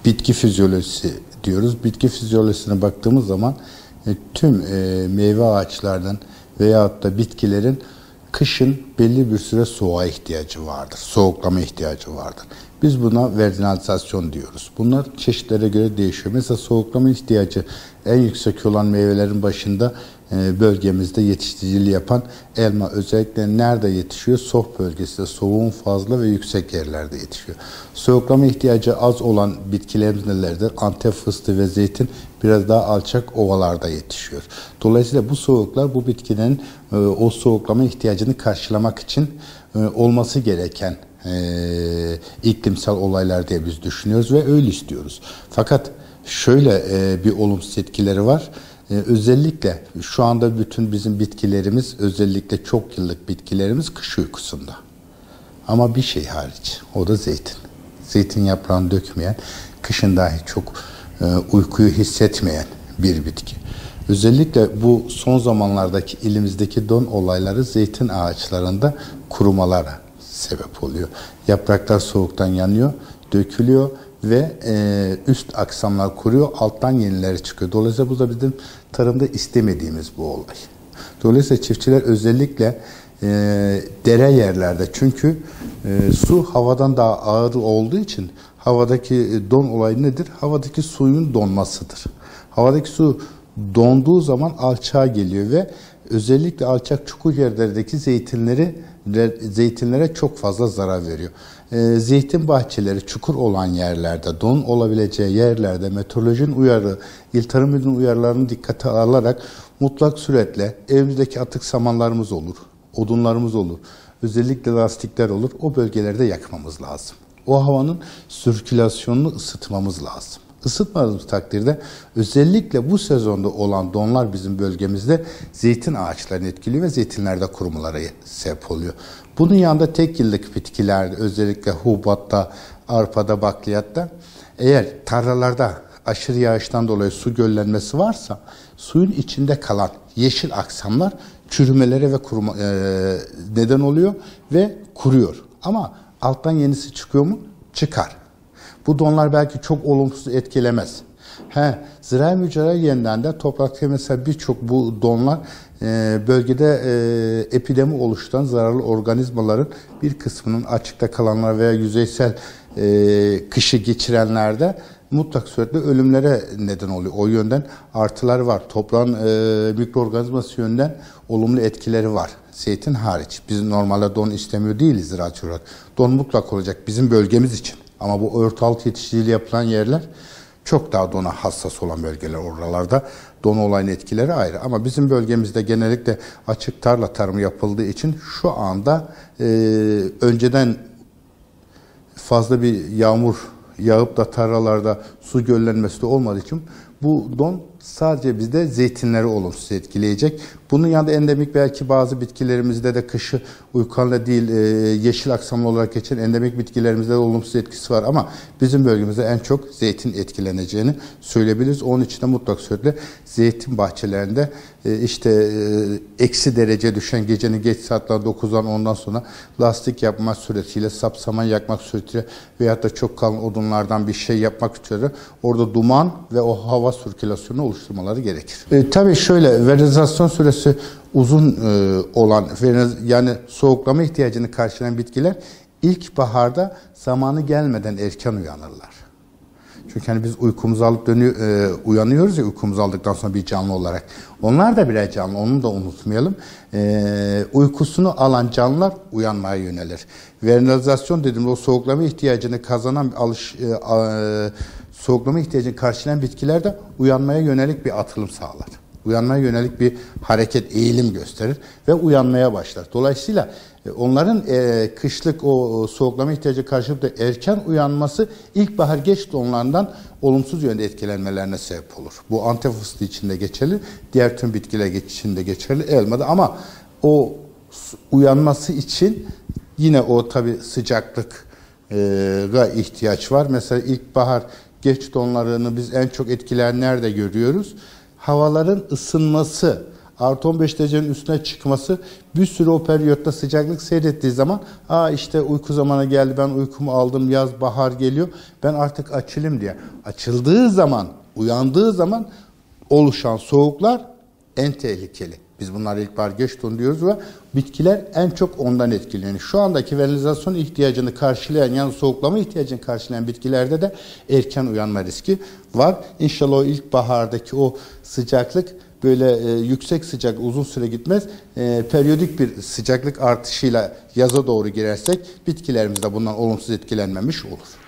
bitki fizyolojisi diyoruz. Bitki fizyolojisine baktığımız zaman tüm meyve ağaçlarının veyahut da bitkilerin kışın belli bir süre soğuğa ihtiyacı vardır. Soğuklama ihtiyacı vardır. Biz buna verdinalizasyon diyoruz. Bunlar çeşitlere göre değişiyor. Mesela soğuklama ihtiyacı en yüksek olan meyvelerin başında bölgemizde yetiştiriciliği yapan elma özellikle nerede yetişiyor? Soğuk bölgesinde, soğuğun fazla ve yüksek yerlerde yetişiyor. Soğuklama ihtiyacı az olan bitkilerimiz nelerdir? Antep fıstığı ve zeytin biraz daha alçak ovalarda yetişiyor. Dolayısıyla bu soğuklar bu bitkinin o soğuklama ihtiyacını karşılamak için olması gereken iklimsel olaylar diye biz düşünüyoruz ve öyle istiyoruz. Fakat şöyle bir olumsuz etkileri var. Özellikle şu anda bütün bizim bitkilerimiz, özellikle çok yıllık bitkilerimiz kış uykusunda. Ama bir şey hariç, o da zeytin. Zeytin yaprağını dökmeyen, kışın dahi çok uykuyu hissetmeyen bir bitki. Özellikle bu son zamanlardaki ilimizdeki don olayları zeytin ağaçlarında kurumalara sebep oluyor. Yapraklar soğuktan yanıyor, dökülüyor ve üst aksamlar kuruyor, alttan yenileri çıkıyor. Dolayısıyla bu da bizim tarımda istemediğimiz bu olay. Dolayısıyla çiftçiler özellikle dere yerlerde, çünkü su havadan daha ağır olduğu için havadaki don olayı nedir? Havadaki suyun donmasıdır. Havadaki su donduğu zaman alçağa geliyor ve özellikle alçak çukur yerlerdeki zeytinlere çok fazla zarar veriyor. Zeytin bahçeleri çukur olan yerlerde, don olabileceği yerlerde meteorolojinin uyarı, İl Tarım Müdürlüğü'nün uyarılarını dikkate alarak mutlak suretle evimizdeki atık samanlarımız olur, odunlarımız olur, özellikle lastikler olur, o bölgelerde yakmamız lazım. O havanın sirkülasyonunu ısıtmamız lazım. Isıtmadığımız takdirde özellikle bu sezonda olan donlar bizim bölgemizde zeytin ağaçlarını etkiliyor ve zeytinlerde kurumalara sebep oluyor. Bunun yanında tek yıllık bitkilerde, özellikle hububatta, arpada, bakliyatta, eğer tarlalarda aşırı yağıştan dolayı su göllenmesi varsa suyun içinde kalan yeşil aksamlar çürümelere ve neden oluyor ve kuruyor. Ama alttan yenisi çıkıyor mu? Çıkar. Bu donlar belki çok olumsuz etkilemez. Zirai mücadele yeniden de toprakta mesela birçok bu donlar bölgede epidemi oluşturan zararlı organizmaların bir kısmının açıkta kalanlar veya yüzeysel kışı geçirenlerde mutlak suretle ölümlere neden oluyor. O yönden artılar var. Toprağın mikroorganizması yönden olumlu etkileri var. Zeytin hariç. Biz normalde don istemiyor değiliz ziraatçı olarak. Don mutlak olacak bizim bölgemiz için. Ama bu örtü altı yetiştiriciliği yapılan yerler çok daha dona hassas olan bölgeler, oralarda don olayın etkileri ayrı. Ama bizim bölgemizde genellikle açık tarla tarımı yapıldığı için şu anda önceden fazla bir yağmur yağıp da tarlalarda su göllenmesi de olmadığı için bu don sadece bizde zeytinleri olumsuz etkileyecek. Bunun yanında endemik belki bazı bitkilerimizde de kışı uykularla değil yeşil aksamlı olarak geçen endemik bitkilerimizde de olumsuz etkisi var. Ama bizim bölgemizde en çok zeytin etkileneceğini söyleyebiliriz. Onun için de mutlak suretle zeytin bahçelerinde eksi derece düşen gecenin geç saatler 9'dan 10'dan sonra lastik yapmak suretiyle, sapsaman yakmak suretiyle veyahut da çok kalın odunlardan bir şey yapmak üzere orada duman ve o hava sirkülasyonu oluşturmaları gerekir. Tabii şöyle, vegetasyon süresi uzun olan, yani soğuklama ihtiyacını karşılayan bitkiler ilkbaharda zamanı gelmeden erken uyanırlar. Çünkü hani biz uykumuzu alıp uyanıyoruz ya, uykumuzu aldıktan sonra bir canlı olarak. Onlar da birer canlı, onu da unutmayalım. Uykusunu alan canlılar uyanmaya yönelir. Vegetasyon dediğimde o soğuklama ihtiyacını kazanan, soğuklama ihtiyacını karşılayan bitkiler de uyanmaya yönelik bir atılım sağlar. Uyanmaya yönelik bir hareket, eğilim gösterir ve uyanmaya başlar. Dolayısıyla onların kışlık o soğuklama ihtiyacı karşılık da erken uyanması ilkbahar geç donlarından olumsuz yönde etkilenmelerine sebep olur. Bu Antep fıstığı için de geçerli, diğer tüm bitkiler için de geçerli, elmada. Ama o uyanması için yine o tabii sıcaklığa ihtiyaç var. Mesela ilkbahar geç donlarını biz en çok etkiler nerede görüyoruz? Havaların ısınması artı 15 derecenin üstüne çıkması bir süre o periyotta sıcaklık seyrettiği zaman işte uyku zamanı geldi, ben uykumu aldım, yaz bahar geliyor, ben artık açılayım diye. Açıldığı zaman, uyandığı zaman oluşan soğuklar en tehlikeli. Biz bunlar ilkbahar geç don diyoruz ve bitkiler en çok ondan etkileniyor. Şu andaki verilizasyon ihtiyacını karşılayan, yani soğuklama ihtiyacını karşılayan bitkilerde de erken uyanma riski var. İnşallah o ilkbahardaki o sıcaklık böyle yüksek sıcak uzun süre gitmez. Periyodik bir sıcaklık artışıyla yaza doğru girersek bitkilerimiz de bundan olumsuz etkilenmemiş olur.